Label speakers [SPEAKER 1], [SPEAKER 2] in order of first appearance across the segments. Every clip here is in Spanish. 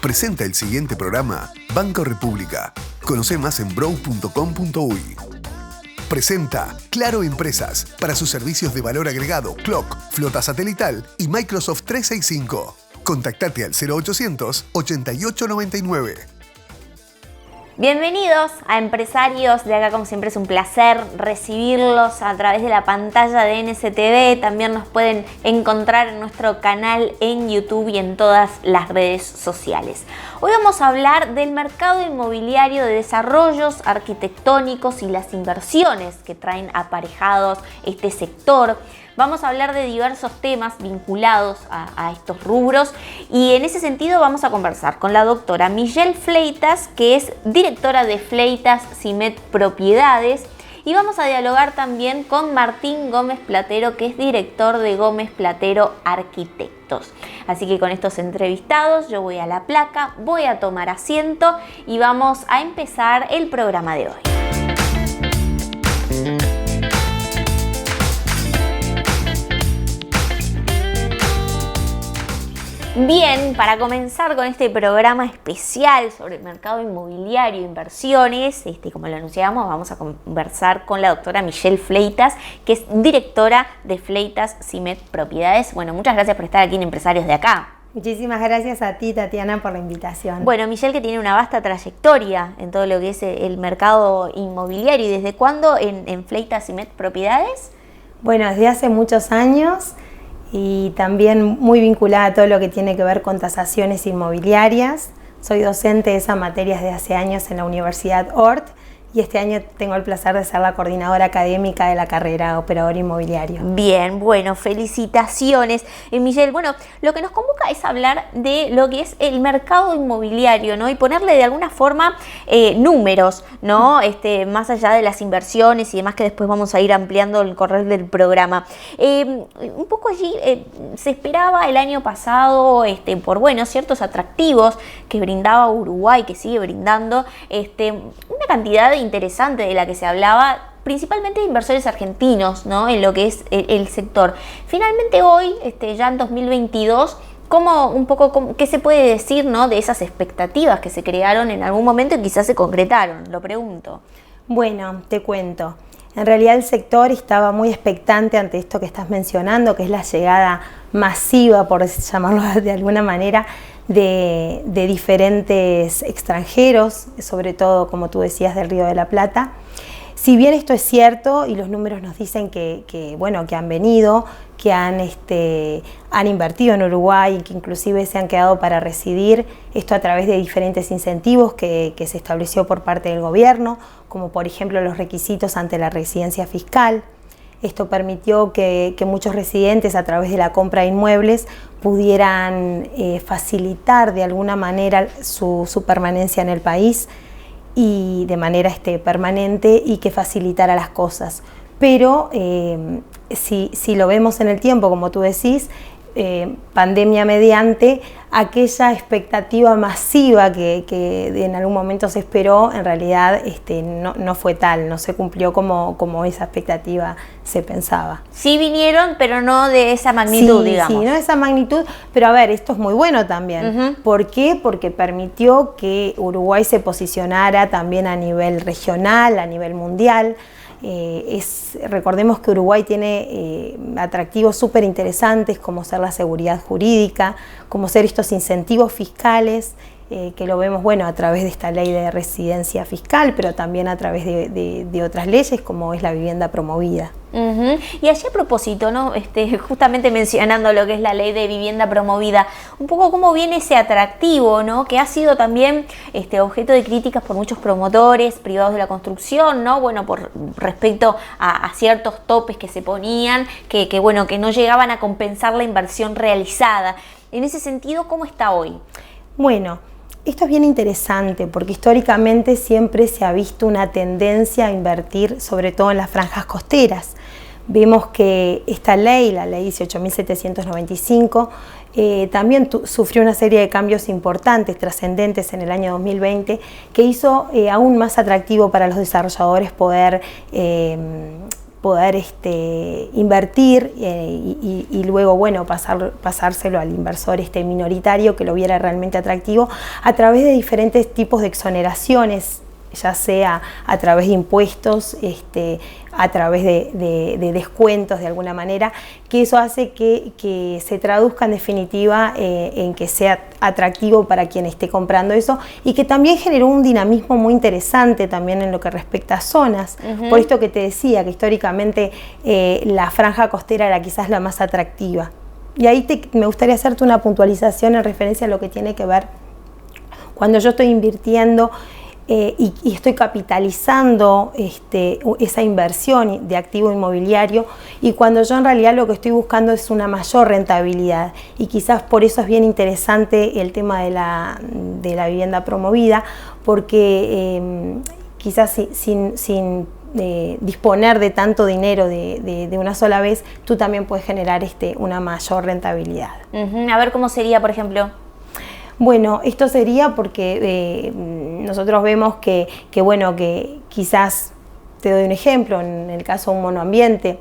[SPEAKER 1] Presenta el siguiente programa Banco República. Conoce más en brow.com.uy. Presenta Claro Empresas para sus servicios de valor agregado, Clock, flota satelital y Microsoft 365. Contactate al 0800 8899.
[SPEAKER 2] Bienvenidos a Empresarios de acá, como siempre es un placer recibirlos a través de la pantalla de NSTV. También nos pueden encontrar en nuestro canal en YouTube y en todas las redes sociales. Hoy vamos a hablar del mercado inmobiliario, de desarrollos arquitectónicos y las inversiones que traen aparejados este sector. Vamos a hablar de diversos temas vinculados a estos rubros y en ese sentido vamos a conversar con la doctora Michelle Fleitas, que es directora de Fleitas Cimet Propiedades, y vamos a dialogar también con Martín Gómez Platero, que es director de Gómez Platero Arquitectos. Así que con estos entrevistados yo voy a la placa, voy a tomar asiento y vamos a empezar el programa de hoy. Bien, para comenzar con este programa especial sobre el mercado inmobiliario e inversiones, como lo anunciamos, vamos a conversar con la doctora Michelle Fleitas, que es directora de Fleitas Cimet Propiedades. Bueno, muchas gracias por estar aquí en Empresarios de acá.
[SPEAKER 3] Muchísimas gracias a ti, Tatiana, por la invitación.
[SPEAKER 2] Bueno, Michelle, que tiene una vasta trayectoria en todo lo que es el mercado inmobiliario. ¿Y desde cuándo en Fleitas Cimet Propiedades?
[SPEAKER 3] Bueno, desde hace muchos años. Y también muy vinculada a todo lo que tiene que ver con tasaciones inmobiliarias. Soy docente de esas materias de hace años en la Universidad Ort y este año tengo el placer de ser la coordinadora académica de la carrera Operador Inmobiliario.
[SPEAKER 2] Bien, bueno, felicitaciones. Michelle, bueno, lo que nos convoca es hablar de lo que es el mercado inmobiliario, ¿no? Y ponerle de alguna forma números, ¿no? Más allá de las inversiones y demás que después vamos a ir ampliando el correr del programa. Un poco allí se esperaba el año pasado, por, bueno, ciertos atractivos que brindaba Uruguay, que sigue brindando, una cantidad interesante de la que se hablaba, principalmente de inversores argentinos, ¿no? En lo que es el sector. Finalmente hoy, ya en 2022, ¿qué se puede decir, ¿no? De esas expectativas que se crearon en algún momento y quizás se concretaron? Lo pregunto.
[SPEAKER 3] Bueno, te cuento. En realidad el sector estaba muy expectante ante esto que estás mencionando, que es la llegada masiva, por llamarlo de alguna manera, de diferentes extranjeros, sobre todo, como tú decías, del Río de la Plata. Si bien esto es cierto y los números nos dicen que han venido, que han invertido en Uruguay y que inclusive se han quedado para residir, esto a través de diferentes incentivos que se estableció por parte del gobierno, como por ejemplo los requisitos ante la residencia fiscal. Esto permitió que muchos residentes a través de la compra de inmuebles pudieran facilitar de alguna manera su permanencia en el país y de manera permanente y que facilitara las cosas. Pero si lo vemos en el tiempo, como tú decís, pandemia mediante, aquella expectativa masiva que en algún momento se esperó, en realidad no fue tal, no se cumplió como esa expectativa se pensaba.
[SPEAKER 2] Sí vinieron, pero no de esa magnitud, digamos.
[SPEAKER 3] Sí, no de esa magnitud, pero a ver, esto es muy bueno también.
[SPEAKER 2] Uh-huh.
[SPEAKER 3] ¿Por qué? Porque permitió que Uruguay se posicionara también a nivel regional, a nivel mundial. Recordemos que Uruguay tiene atractivos súper interesantes como ser la seguridad jurídica, como ser estos incentivos fiscales, que lo vemos a través de esta ley de residencia fiscal, pero también a través de otras leyes como es la vivienda promovida.
[SPEAKER 2] Uh-huh. Y allí a propósito, ¿no? Justamente mencionando lo que es la ley de vivienda promovida, un poco cómo viene ese atractivo, ¿no? Que ha sido también objeto de críticas por muchos promotores privados de la construcción, ¿no? Bueno, por respecto a ciertos topes que se ponían, que no llegaban a compensar la inversión realizada. En ese sentido, ¿cómo está hoy?
[SPEAKER 3] Bueno, esto es bien interesante porque históricamente siempre se ha visto una tendencia a invertir sobre todo en las franjas costeras. Vemos que esta ley, la ley 18.795, también sufrió una serie de cambios importantes, trascendentes en el año 2020, que hizo aún más atractivo para los desarrolladores poder poder invertir y luego, bueno, pasárselo al inversor minoritario que lo viera realmente atractivo a través de diferentes tipos de exoneraciones, ya sea a través de impuestos, a través de descuentos de alguna manera, que eso hace que se traduzca en definitiva en que sea atractivo para quien esté comprando eso y que también generó un dinamismo muy interesante también en lo que respecta a zonas. Por esto que te decía, que históricamente la franja costera era quizás la más atractiva. Y ahí me gustaría hacerte una puntualización en referencia a lo que tiene que ver cuando yo estoy invirtiendo y estoy capitalizando esa inversión de activo inmobiliario, y cuando yo en realidad lo que estoy buscando es una mayor rentabilidad, y quizás por eso es bien interesante el tema de la vivienda promovida, porque quizás sin disponer de tanto dinero de una sola vez, tú también puedes generar una mayor rentabilidad.
[SPEAKER 2] A ver cómo sería, por ejemplo.
[SPEAKER 3] Bueno, esto sería porque nosotros vemos que quizás, te doy un ejemplo, en el caso de un monoambiente,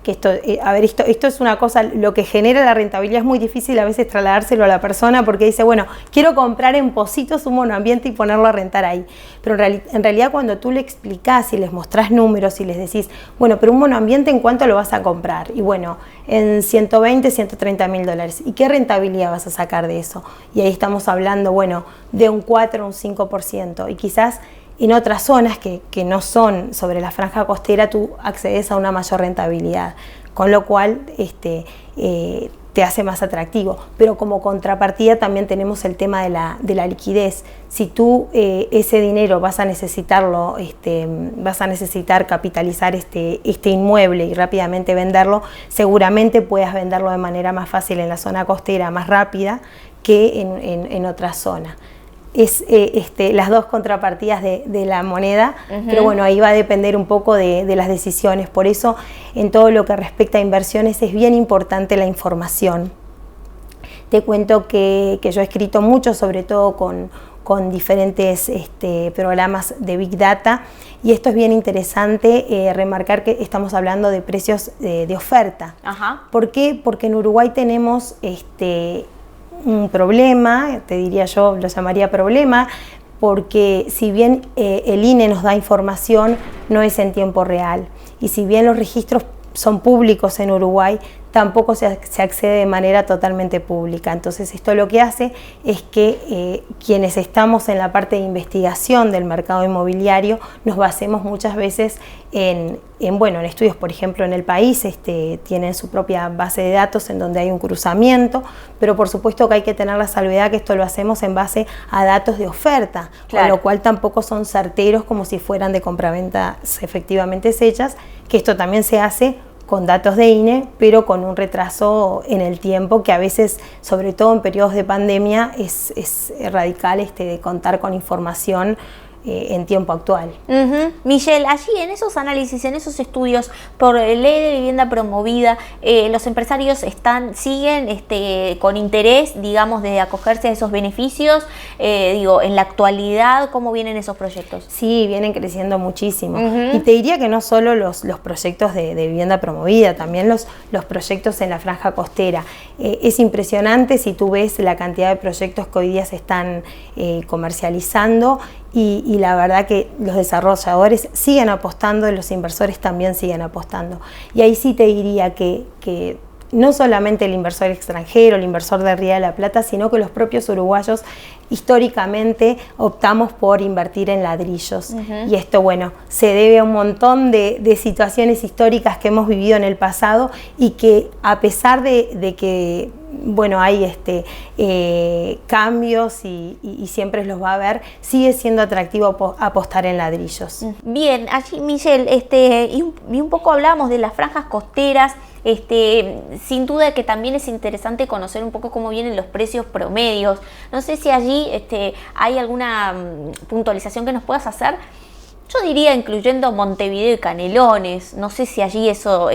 [SPEAKER 3] que esto es una cosa, lo que genera la rentabilidad es muy difícil a veces trasladárselo a la persona, porque dice, bueno, quiero comprar en Pocitos un monoambiente y ponerlo a rentar ahí. Pero en realidad cuando tú le explicás y les mostrás números y les decís, bueno, pero un monoambiente, ¿en cuánto lo vas a comprar? Y bueno, en 120, 130 mil dólares. ¿Y qué rentabilidad vas a sacar de eso? Y ahí estamos hablando, bueno, de un 4 o un 5%. Y quizás en otras zonas que no son sobre la franja costera, tú accedes a una mayor rentabilidad, con lo cual te hace más atractivo. Pero como contrapartida también tenemos el tema de la liquidez. Si tú ese dinero vas a necesitarlo, vas a necesitar capitalizar este inmueble y rápidamente venderlo, seguramente puedas venderlo de manera más fácil en la zona costera, más rápida que en otra zona. Es las dos contrapartidas de la moneda, pero bueno, ahí va a depender un poco de las decisiones. Por eso, en todo lo que respecta a inversiones, es bien importante la información. Te cuento que yo he escrito mucho, sobre todo con diferentes programas de Big Data, y esto es bien interesante remarcar que estamos hablando de precios de oferta. ¿Por qué? Porque en Uruguay tenemos un problema, te diría yo, lo llamaría problema, porque si bien el INE nos da información, no es en tiempo real, y si bien los registros son públicos en Uruguay, tampoco se accede de manera totalmente pública. Entonces esto lo que hace es que quienes estamos en la parte de investigación del mercado inmobiliario nos basemos muchas veces en estudios, por ejemplo, en el país tienen su propia base de datos en donde hay un cruzamiento, pero por supuesto que hay que tener la salvedad que esto lo hacemos en base a datos de oferta, con lo cual tampoco son certeros como si fueran de compraventas efectivamente hechas, que esto también se hace con datos de INE, pero con un retraso en el tiempo que a veces, sobre todo en periodos de pandemia, es radical de contar con información en tiempo actual.
[SPEAKER 2] Michelle, allí en esos análisis, en esos estudios por ley de vivienda promovida, los empresarios siguen con interés, digamos, de acogerse a esos beneficios. En la actualidad, ¿cómo vienen esos proyectos?
[SPEAKER 3] Sí, vienen creciendo muchísimo. Y te diría que no solo los proyectos de vivienda promovida, también los proyectos en la franja costera. Es impresionante si tú ves la cantidad de proyectos que hoy día se están comercializando, y la verdad que los desarrolladores siguen apostando y los inversores también siguen apostando. Y ahí sí te diría que no solamente el inversor extranjero, el inversor de Río de la Plata, sino que los propios uruguayos históricamente optamos por invertir en ladrillos. Y esto, bueno, se debe a un montón de situaciones históricas que hemos vivido en el pasado, y que a pesar de que hay cambios y siempre los va a haber, sigue siendo atractivo apostar en ladrillos.
[SPEAKER 2] Bien, allí Michelle, y un poco hablamos de las franjas costeras. Sin duda que también es interesante conocer un poco cómo vienen los precios promedios. No sé si allí hay alguna puntualización que nos puedas hacer. yo diría incluyendo Montevideo y Canelones. No sé si allí eso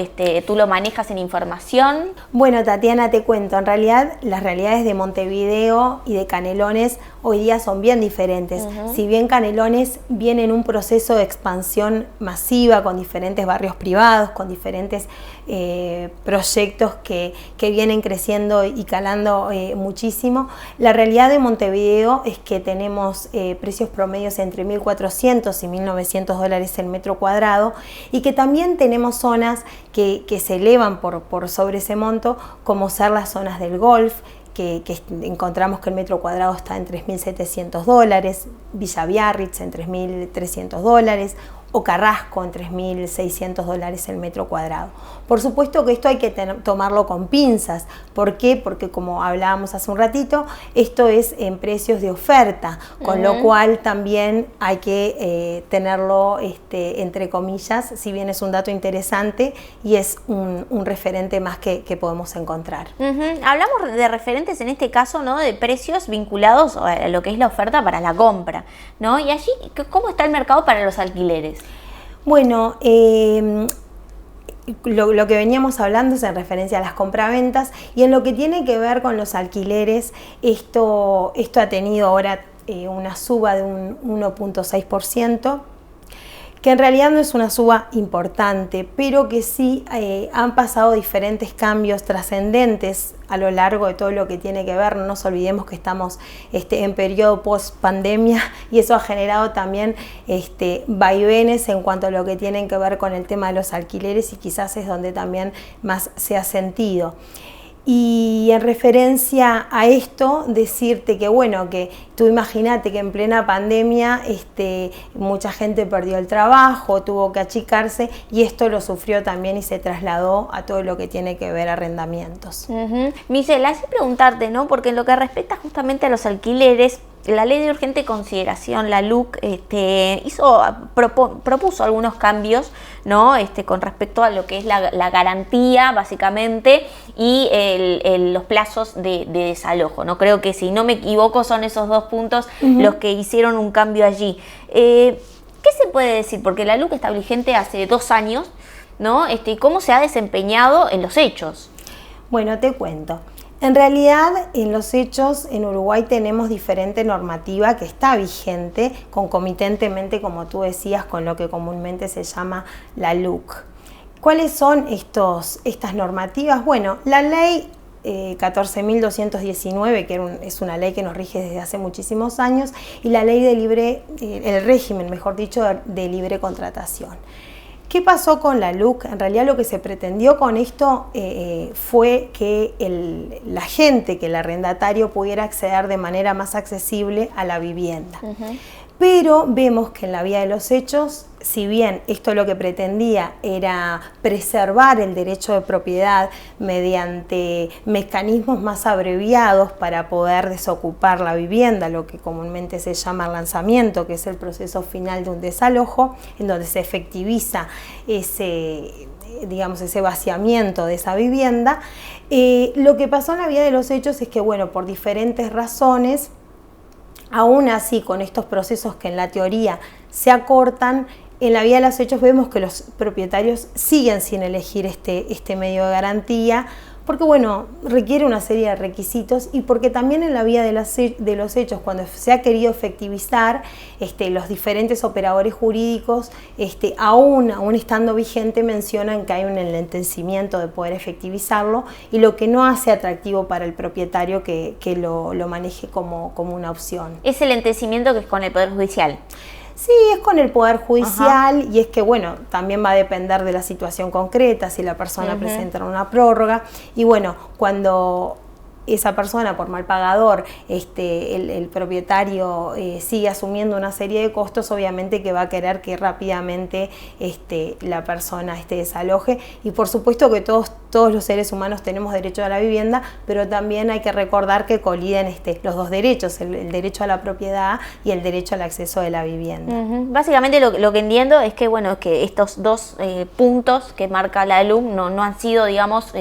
[SPEAKER 2] tú lo manejas en información.
[SPEAKER 3] Bueno, Tatiana, te cuento, en realidad las realidades de Montevideo y de Canelones hoy día son bien diferentes. Si bien Canelones viene en un proceso de expansión masiva con diferentes barrios privados, con diferentes proyectos que vienen creciendo y calando muchísimo, la realidad de Montevideo es que tenemos precios promedios entre 1.400 y 1.900 dólares el metro cuadrado, y que también tenemos zonas que se elevan por sobre ese monto, como ser las zonas del Golf, que encontramos que el metro cuadrado está en 3.700 dólares, Villa Biarritz en 3.300 dólares, o Carrasco en 3.600 dólares el metro cuadrado. Por supuesto que esto hay que tomarlo con pinzas. ¿Por qué? Porque, como hablábamos hace un ratito, esto es en precios de oferta, con lo cual también hay que tenerlo entre comillas, si bien es un dato interesante y es un referente más que podemos encontrar.
[SPEAKER 2] Hablamos de referentes en este caso, ¿no?, de precios vinculados a lo que es la oferta para la compra, ¿no? Y allí, ¿cómo está el mercado para los alquileres?
[SPEAKER 3] Bueno, lo que veníamos hablando es en referencia a las compraventas, y en lo que tiene que ver con los alquileres, esto ha tenido ahora una suba de un 1.6%, que en realidad no es una suba importante, pero que sí han pasado diferentes cambios trascendentes a lo largo de todo lo que tiene que ver. No nos olvidemos que estamos en periodo post pandemia, y eso ha generado también vaivenes en cuanto a lo que tienen que ver con el tema de los alquileres, y quizás es donde también más se ha sentido. Y en referencia a esto, decirte que bueno, que tú imagínate que en plena pandemia mucha gente perdió el trabajo, tuvo que achicarse, y esto lo sufrió también y se trasladó a todo lo que tiene que ver arrendamientos.
[SPEAKER 2] Michelle, así preguntarte, ¿no? Porque en lo que respecta justamente a los alquileres, la Ley de Urgente Consideración, la LUC, propuso algunos cambios, ¿no? Con respecto a lo que es la garantía, básicamente, y los plazos de desalojo, ¿no? Creo que, si no me equivoco, son esos dos puntos los que hicieron un cambio allí. ¿Qué se puede decir? Porque la LUC está vigente hace 2 años, ¿no? ¿Y cómo se ha desempeñado en los hechos?
[SPEAKER 3] Bueno, te cuento. En realidad, en los hechos, en Uruguay tenemos diferente normativa que está vigente concomitantemente, como tú decías, con lo que comúnmente se llama la LUC. ¿Cuáles son estas normativas? Bueno, la ley 14.219, que es una ley que nos rige desde hace muchísimos años, y la ley el régimen, mejor dicho, de libre contratación. ¿Qué pasó con la LUC? En realidad lo que se pretendió con esto fue que la gente, que el arrendatario pudiera acceder de manera más accesible a la vivienda. Pero vemos que en la vía de los hechos, si bien esto lo que pretendía era preservar el derecho de propiedad mediante mecanismos más abreviados para poder desocupar la vivienda, lo que comúnmente se llama el lanzamiento, que es el proceso final de un desalojo, en donde se efectiviza ese vaciamiento de esa vivienda, lo que pasó en la vía de los hechos es que, bueno, por diferentes razones, aún así, con estos procesos que en la teoría se acortan, en la vía de los hechos vemos que los propietarios siguen sin elegir este medio de garantía, porque bueno, requiere una serie de requisitos, y porque también en la vía de los hechos, cuando se ha querido efectivizar, los diferentes operadores jurídicos, aún estando vigente, mencionan que hay un enlentecimiento de poder efectivizarlo, y lo que no hace atractivo para el propietario que lo maneje como una opción.
[SPEAKER 2] ¿Es el enlentecimiento que es con el Poder Judicial?
[SPEAKER 3] Sí, es con el Poder Judicial. Y es que, bueno, también va a depender de la situación concreta, si la persona presenta una prórroga. Y bueno, cuando esa persona, por mal pagador, el propietario sigue asumiendo una serie de costos, obviamente que va a querer que rápidamente la persona desaloje. Y por supuesto que todos los seres humanos tenemos derecho a la vivienda, pero también hay que recordar que coliden los dos derechos, el derecho a la propiedad y el derecho al acceso de la vivienda.
[SPEAKER 2] Básicamente lo que entiendo es que, bueno, que estos dos puntos que marca la LUC no han sido, digamos,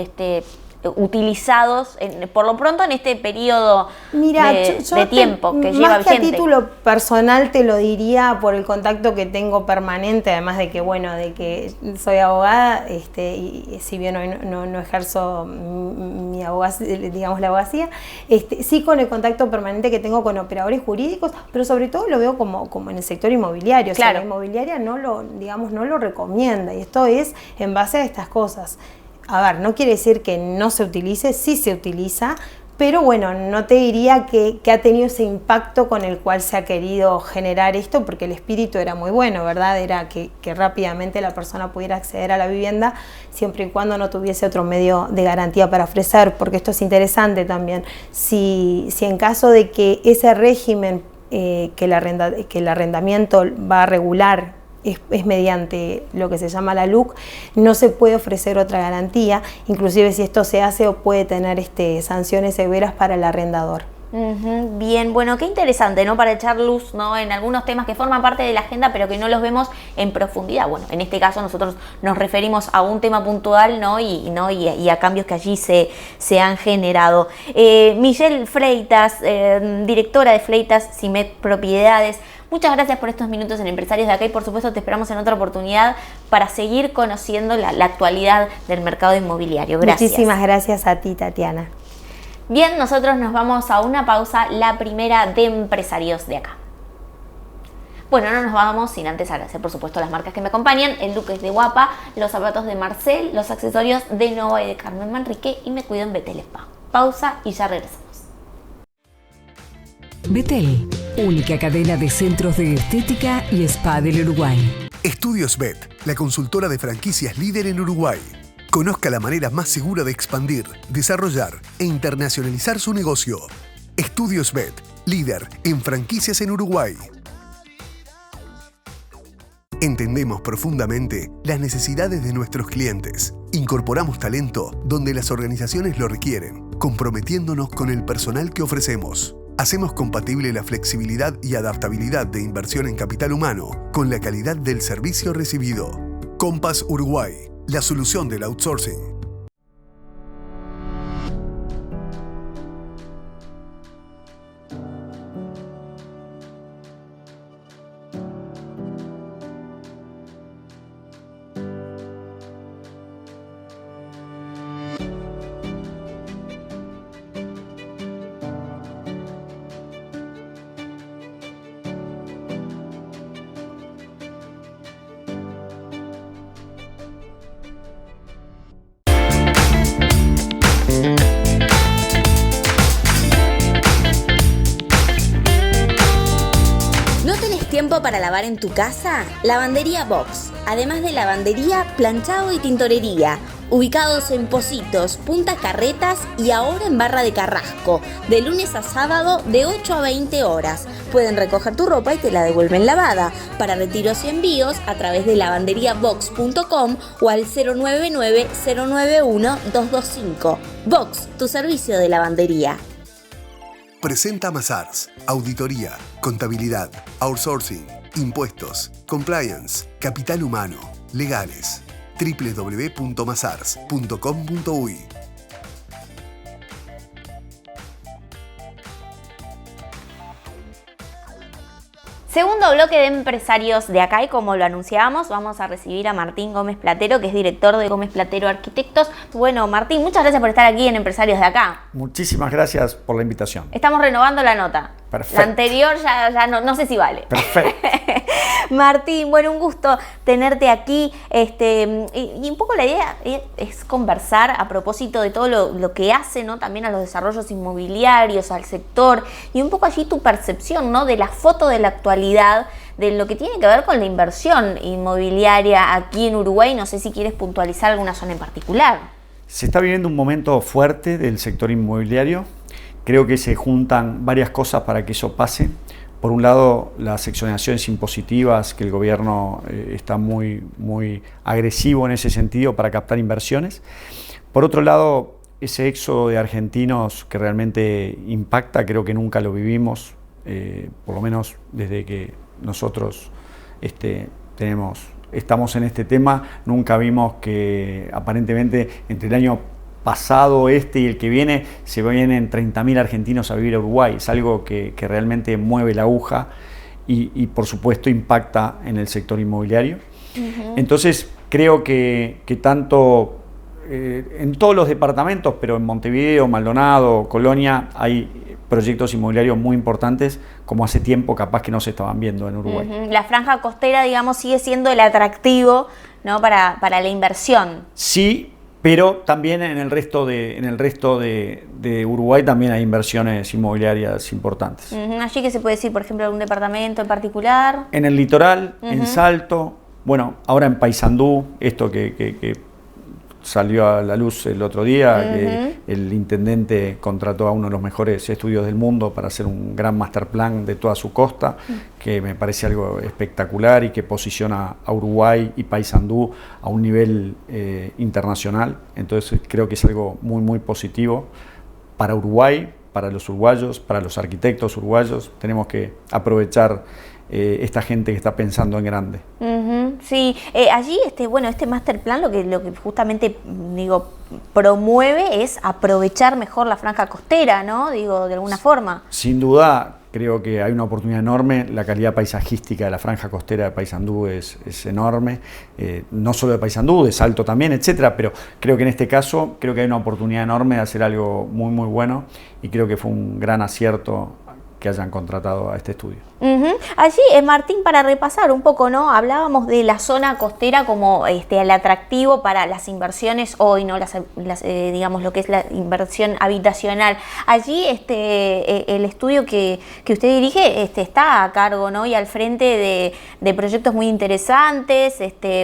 [SPEAKER 2] utilizados por lo pronto en este periodo de tiempo que lleva
[SPEAKER 3] más que
[SPEAKER 2] vigente.
[SPEAKER 3] a título personal te lo diría por el contacto que tengo permanente, además de que bueno, de que soy abogada, y si bien hoy no ejerzo mi abogacía, digamos la abogacía, sí con el contacto permanente que tengo con operadores jurídicos, pero sobre todo lo veo como en el sector inmobiliario.
[SPEAKER 2] Claro.
[SPEAKER 3] O sea, la inmobiliaria no lo recomienda, y esto es en base a estas cosas. A ver, no quiere decir que no se utilice, sí se utiliza, pero bueno, no te diría que ha tenido ese impacto con el cual se ha querido generar esto, porque el espíritu era muy bueno, ¿verdad? Era que rápidamente la persona pudiera acceder a la vivienda siempre y cuando no tuviese otro medio de garantía para ofrecer, porque esto es interesante también. Si en caso de que ese régimen que el arrendamiento va a regular es mediante lo que se llama la LUC, no se puede ofrecer otra garantía, inclusive si esto se hace o puede tener sanciones severas para el arrendador.
[SPEAKER 2] Bien, bueno, qué interesante, ¿no? Para echar luz, ¿no? En algunos temas que forman parte de la agenda, pero que no los vemos en profundidad. Bueno, en este caso nosotros nos referimos a un tema puntual, ¿no? Y a cambios que allí se han generado. Michelle Freitas, directora de Freitas Simet Propiedades, muchas gracias por estos minutos en Empresarios de Acá y por supuesto te esperamos en otra oportunidad para seguir conociendo la actualidad del mercado inmobiliario. Gracias.
[SPEAKER 3] Muchísimas gracias a ti, Tatiana.
[SPEAKER 2] Bien, nosotros nos vamos a una pausa, la primera de Empresarios de Acá. Bueno, no nos vamos sin antes agradecer, por supuesto, las marcas que me acompañan: el look es de Guapa, los zapatos de Marcel, los accesorios de Nova y de Carmen Manrique, y me cuido en Betel Spa. Pausa y ya regresamos.
[SPEAKER 4] Betel, única cadena de centros de estética y spa del Uruguay.
[SPEAKER 1] Estudios Bet, la consultora de franquicias líder en Uruguay. Conozca la manera más segura de expandir, desarrollar e internacionalizar su negocio. Estudios Bet, líder en franquicias en Uruguay. Entendemos profundamente las necesidades de nuestros clientes. Incorporamos talento donde las organizaciones lo requieren, comprometiéndonos con el personal que ofrecemos. Hacemos compatible la flexibilidad y adaptabilidad de inversión en capital humano con la calidad del servicio recibido. Compass Uruguay, la solución del outsourcing.
[SPEAKER 2] Para lavar en tu casa, Lavandería Box. Además de lavandería, planchado y tintorería. Ubicados en Pocitos, Punta Carretas y ahora en Barra de Carrasco. De lunes a sábado de 8 a 20 horas. Pueden recoger tu ropa y te la devuelven lavada. Para retiros y envíos a través de lavanderiabox.com o al 099-091-225. Box, tu servicio de lavandería.
[SPEAKER 1] Presenta Mazars, auditoría, contabilidad, outsourcing, impuestos, compliance, capital humano, legales. www.mazars.com.uy.
[SPEAKER 2] Segundo bloque de Empresarios de Acá, y como lo anunciábamos, vamos a recibir a Martín Gómez Platero, que es director de Gómez Platero Arquitectos. Bueno, Martín, muchas gracias por estar aquí en Empresarios de Acá.
[SPEAKER 5] Muchísimas gracias por la invitación.
[SPEAKER 2] Estamos renovando la nota.
[SPEAKER 5] Perfecto.
[SPEAKER 2] La anterior ya no sé si vale.
[SPEAKER 5] Perfecto.
[SPEAKER 2] Martín, bueno, un gusto tenerte aquí. Y un poco la idea es conversar a propósito de todo lo que hace, ¿no? También a los desarrollos inmobiliarios, al sector, y un poco allí tu percepción, ¿no? De la foto de la actualidad, de lo que tiene que ver con la inversión inmobiliaria aquí en Uruguay. No sé si quieres puntualizar alguna zona en particular.
[SPEAKER 5] Se está viviendo un momento fuerte del sector inmobiliario. Creo que se juntan varias cosas para que eso pase. Por un lado, las exoneraciones impositivas, que el gobierno está muy agresivo en ese sentido para captar inversiones. Por otro lado, ese éxodo de argentinos que realmente impacta, creo que nunca lo vivimos, por lo menos desde que nosotros estamos en este tema. Nunca vimos que aparentemente entre el año pasado este y el que viene, se vienen 30.000 argentinos a vivir a Uruguay. Es algo que realmente mueve la aguja y por supuesto impacta en el sector inmobiliario. Entonces creo que tanto en todos los departamentos, pero en Montevideo, Maldonado, Colonia, hay proyectos inmobiliarios muy importantes como hace tiempo capaz que no se estaban viendo en Uruguay.
[SPEAKER 2] La franja costera, digamos, sigue siendo el atractivo, ¿no? para la inversión.
[SPEAKER 5] Sí, pero también en el resto de Uruguay también hay inversiones inmobiliarias importantes.
[SPEAKER 2] Allí que se puede decir, por ejemplo, algún departamento en particular.
[SPEAKER 5] En el litoral, en Salto, bueno, ahora en Paysandú, esto que salió a la luz el otro día, que el intendente contrató a uno de los mejores estudios del mundo para hacer un gran master plan de toda su costa, que me parece algo espectacular y que posiciona a Uruguay y Paysandú a un nivel internacional. Entonces creo que es algo muy, muy positivo para Uruguay, para los uruguayos, para los arquitectos uruguayos. Tenemos que aprovechar esta gente que está pensando en grande.
[SPEAKER 2] Sí, allí este master plan lo que justamente promueve es aprovechar mejor la franja costera, ¿no? De alguna forma.
[SPEAKER 5] Sin duda, creo que hay una oportunidad enorme. La calidad paisajística de la franja costera de Paysandú es enorme, no solo de Paysandú, de Salto también, etcétera, pero creo que en este caso creo que hay una oportunidad enorme de hacer algo muy, muy bueno y creo que fue un gran acierto que hayan contratado a este estudio.
[SPEAKER 2] Allí, Martín, para repasar un poco, ¿no? Hablábamos de la zona costera como el atractivo para las inversiones hoy, ¿no? Digamos, lo que es la inversión habitacional. Allí, el estudio que usted dirige está a cargo, ¿no? Y al frente de proyectos muy interesantes.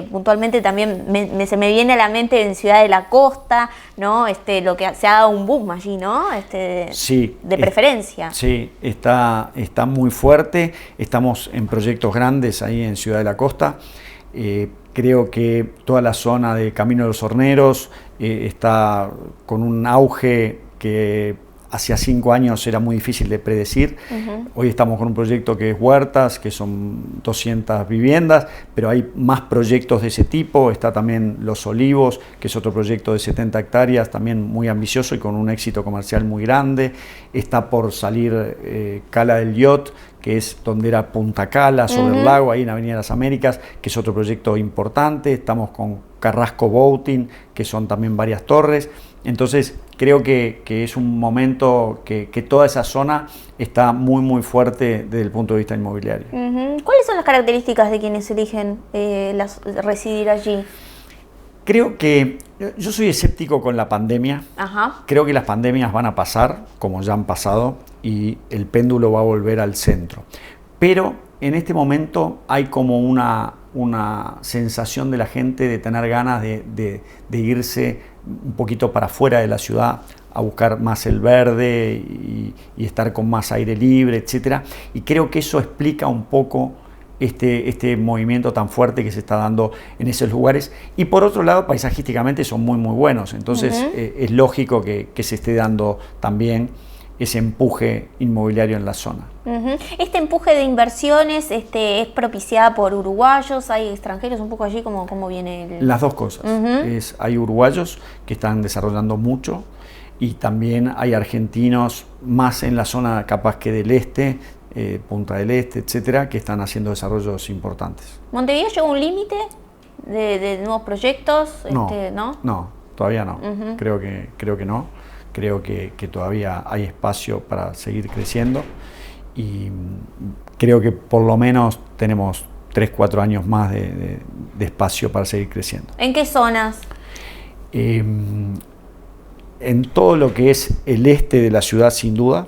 [SPEAKER 2] Puntualmente también se me viene a la mente en Ciudad de la Costa, ¿no? Lo que se ha dado un boom allí, ¿no?
[SPEAKER 5] Sí.
[SPEAKER 2] De preferencia.
[SPEAKER 5] Sí, está muy fuerte. Estamos en proyectos grandes ahí en Ciudad de la Costa. Creo que toda la zona de Camino de los Horneros está con un auge que hace 5 años era muy difícil de predecir. Hoy estamos con un proyecto que es Huertas, que son 200 viviendas, pero hay más proyectos de ese tipo. Está también Los Olivos, que es otro proyecto de 70 hectáreas, también muy ambicioso y con un éxito comercial muy grande. Está por salir Cala del Yacht, que es donde era Punta Cala, sobre el lago, ahí en Avenida de las Américas, que es otro proyecto importante. Estamos con Carrasco Boating, que son también varias torres. Entonces creo que es un momento que toda esa zona está muy, muy fuerte desde el punto de vista inmobiliario.
[SPEAKER 2] ¿Cuáles son las características de quienes eligen residir allí?
[SPEAKER 5] Creo que yo soy escéptico con la pandemia. Creo que las pandemias van a pasar, como ya han pasado, y el péndulo va a volver al centro. Pero en este momento hay como una sensación de la gente de tener ganas de irse un poquito para afuera de la ciudad a buscar más el verde y estar con más aire libre, etcétera. Y creo que eso explica un poco este movimiento tan fuerte que se está dando en esos lugares. Y por otro lado, paisajísticamente son muy, muy buenos. Entonces es lógico que se esté dando también ese empuje inmobiliario en la zona.
[SPEAKER 2] Este empuje de inversiones es propiciada por uruguayos, hay extranjeros, un poco allí, ¿cómo viene?
[SPEAKER 5] Las dos cosas. Hay uruguayos que están desarrollando mucho y también hay argentinos más en la zona capaz que del este, Punta del Este, etcétera, que están haciendo desarrollos importantes.
[SPEAKER 2] ¿Montevideo llegó a un límite de nuevos proyectos?
[SPEAKER 5] No, todavía no. Creo que no. Creo que todavía hay espacio para seguir creciendo y creo que por lo menos tenemos 3-4 años más de espacio para seguir creciendo.
[SPEAKER 2] ¿En qué zonas?
[SPEAKER 5] En todo lo que es el este de la ciudad, sin duda.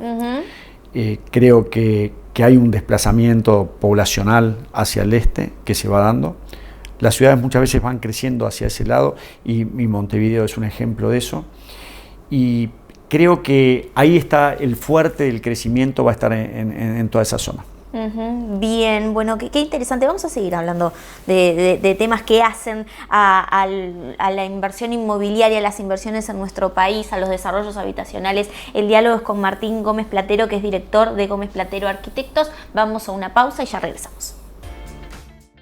[SPEAKER 5] Creo que hay un desplazamiento poblacional hacia el este que se va dando. Las ciudades muchas veces van creciendo hacia ese lado y Montevideo es un ejemplo de eso. Y creo que ahí está el fuerte del crecimiento, va a estar en toda esa zona.
[SPEAKER 2] Bien, bueno, qué interesante. Vamos a seguir hablando de temas que hacen a la inversión inmobiliaria, a las inversiones en nuestro país, a los desarrollos habitacionales. El diálogo es con Martín Gómez Platero, que es director de Gómez Platero Arquitectos. Vamos a una pausa y ya regresamos.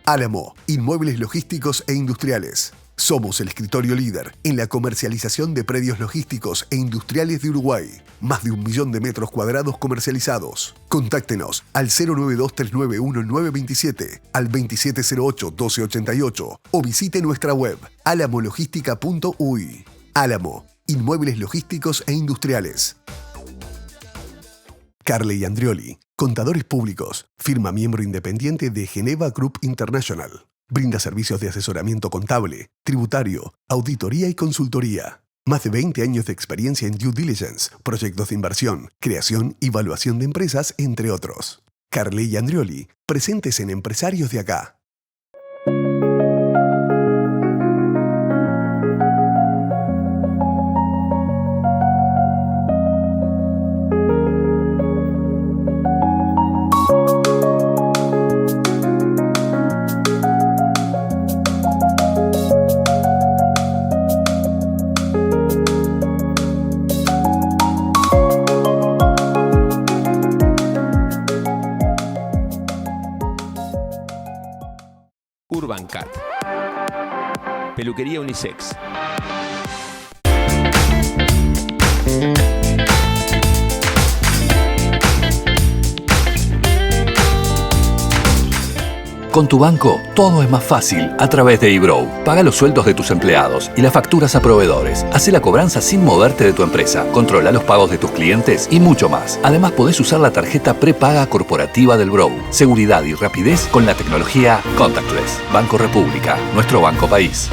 [SPEAKER 1] Álamo, inmuebles logísticos e industriales. Somos el escritorio líder en la comercialización de predios logísticos e industriales de Uruguay. Más de 1 millón de metros cuadrados comercializados. Contáctenos al 092-391-927, al 2708-1288 o visite nuestra web alamologística.uy. Álamo, inmuebles logísticos e industriales. Carley Andrioli, contadores públicos, firma miembro independiente de Geneva Group International. Brinda servicios de asesoramiento contable, tributario, auditoría y consultoría. Más de 20 años de experiencia en due diligence, proyectos de inversión, creación y evaluación de empresas, entre otros. Carley Andrioli, presentes en Empresarios de Acá.
[SPEAKER 6] Urbancat. Peluquería unisex.
[SPEAKER 7] Con tu banco, todo es más fácil a través de eBrow. Paga los sueldos de tus empleados y las facturas a proveedores. Hacé la cobranza sin moverte de tu empresa. Controla los pagos de tus clientes y mucho más. Además, podés usar la tarjeta prepaga corporativa del Brow. Seguridad y rapidez con la tecnología Contactless. Banco República, nuestro banco país.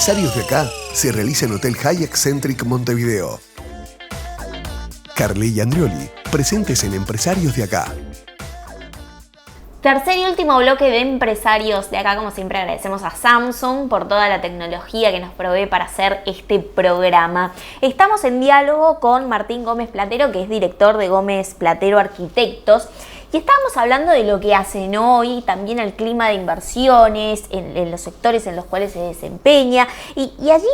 [SPEAKER 1] Empresarios de Acá se realiza en Hotel Hyatt Centric Montevideo. Carley Andrioli, presentes en Empresarios de Acá.
[SPEAKER 2] Tercer y último bloque de Empresarios de Acá. Como siempre, agradecemos a Samsung por toda la tecnología que nos provee para hacer este programa. Estamos en diálogo con Martín Gómez Platero, que es director de Gómez Platero Arquitectos. Y estábamos hablando de lo que hacen hoy, también el clima de inversiones, en los sectores en los cuales se desempeña. Y allí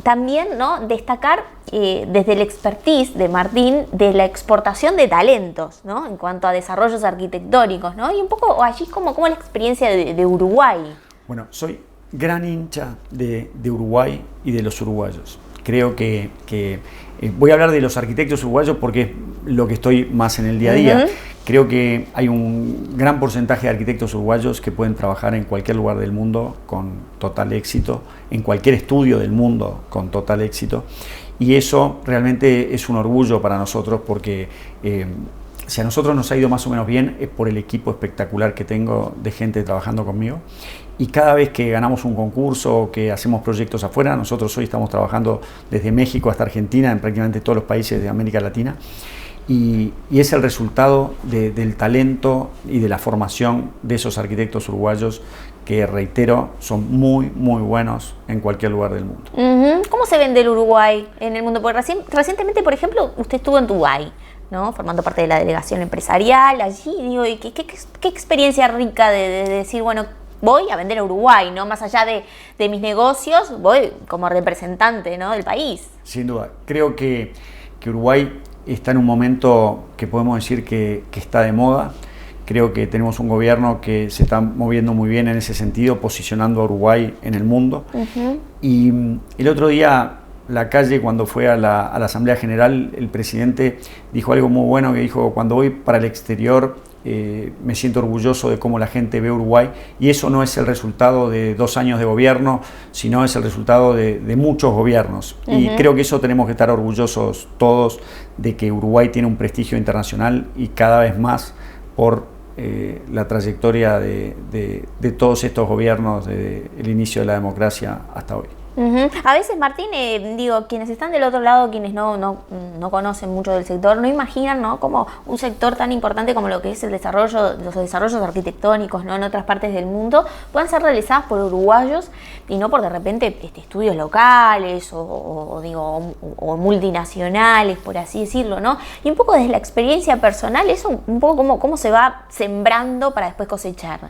[SPEAKER 2] también, ¿no?, destacar desde el expertise de Martín de la exportación de talentos, ¿no?, en cuanto a desarrollos arquitectónicos, ¿no? Y un poco allí como la experiencia de Uruguay.
[SPEAKER 5] Bueno, soy gran hincha de Uruguay y de los uruguayos. Creo que voy a hablar de los arquitectos uruguayos porque es lo que estoy más en el día a día. Creo que hay un gran porcentaje de arquitectos uruguayos que pueden trabajar en cualquier lugar del mundo con total éxito, en cualquier estudio del mundo con total éxito. Y eso realmente es un orgullo para nosotros porque si a nosotros nos ha ido más o menos bien es por el equipo espectacular que tengo de gente trabajando conmigo. Y cada vez que ganamos un concurso o que hacemos proyectos afuera, nosotros hoy estamos trabajando desde México hasta Argentina, en prácticamente todos los países de América Latina. Y es el resultado del talento y de la formación de esos arquitectos uruguayos que, reitero, son muy, muy buenos en cualquier lugar del mundo.
[SPEAKER 2] ¿Cómo se vende el Uruguay en el mundo? Porque recientemente, por ejemplo, usted estuvo en Dubái, ¿no?, formando parte de la delegación empresarial allí. Digo, ¿y qué experiencia rica de decir, bueno, voy a vender a Uruguay, ¿no? Más allá de mis negocios, voy como representante, ¿no?, del país.
[SPEAKER 5] Sin duda. Creo que Uruguay está en un momento que podemos decir que está de moda. Creo que tenemos un gobierno que se está moviendo muy bien en ese sentido, posicionando a Uruguay en el mundo. Y el otro día, Lacalle, cuando fue a la Asamblea General, el presidente dijo algo muy bueno, que dijo: cuando voy para el exterior me siento orgulloso de cómo la gente ve Uruguay, y eso no es el resultado de 2 años de gobierno, sino es el resultado de muchos gobiernos. Y creo que eso tenemos que estar orgullosos todos, de que Uruguay tiene un prestigio internacional y cada vez más por la trayectoria de todos estos gobiernos desde el inicio de la democracia hasta hoy.
[SPEAKER 2] A veces, Martín, digo, quienes están del otro lado, quienes no conocen mucho del sector, no imaginan, ¿no?, como un sector tan importante como lo que es el desarrollo, los desarrollos arquitectónicos, ¿no?, en otras partes del mundo, puedan ser realizadas por uruguayos y no por de repente estudios locales o multinacionales, por así decirlo, ¿no? Y un poco desde la experiencia personal, eso un poco cómo se va sembrando para después cosechar.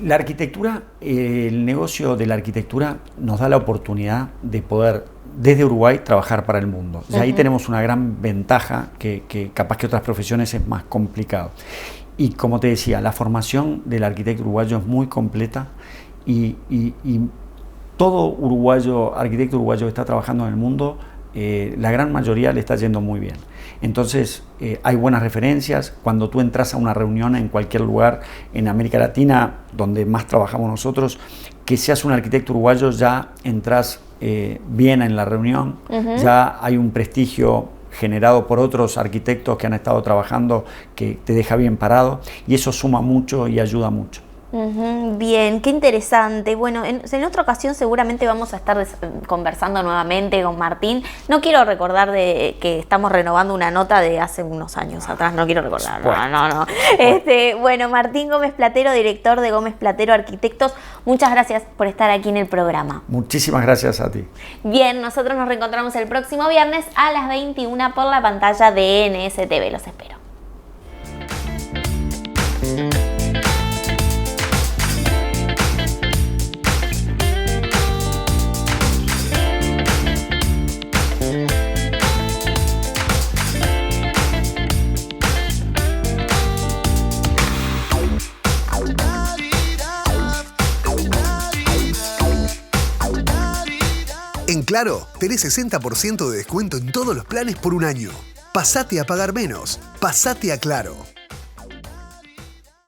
[SPEAKER 5] La arquitectura, el negocio de la arquitectura nos da la oportunidad de poder, desde Uruguay, trabajar para el mundo. Y ahí tenemos una gran ventaja que capaz que otras profesiones es más complicado. Y como te decía, la formación del arquitecto uruguayo es muy completa y todo arquitecto uruguayo que está trabajando en el mundo, la gran mayoría le está yendo muy bien. Entonces hay buenas referencias. Cuando tú entras a una reunión en cualquier lugar en América Latina, donde más trabajamos nosotros, que seas un arquitecto uruguayo, ya entras bien en la reunión, ya hay un prestigio generado por otros arquitectos que han estado trabajando que te deja bien parado, y eso suma mucho y ayuda mucho.
[SPEAKER 2] Bien, qué interesante. Bueno, en otra ocasión seguramente vamos a estar conversando nuevamente con Martín. No quiero recordar de que estamos renovando una nota de hace unos años atrás, no quiero recordar. No. Bueno, Martín Gómez Platero, director de Gómez Platero Arquitectos, muchas gracias por estar aquí en el programa.
[SPEAKER 5] Muchísimas gracias a ti.
[SPEAKER 2] Bien, nosotros nos reencontramos el próximo viernes a las 21 por la pantalla de NSTV. Los espero.
[SPEAKER 1] En Claro, tenés 60% de descuento en todos los planes por un año. Pasate a pagar menos. Pasate a Claro.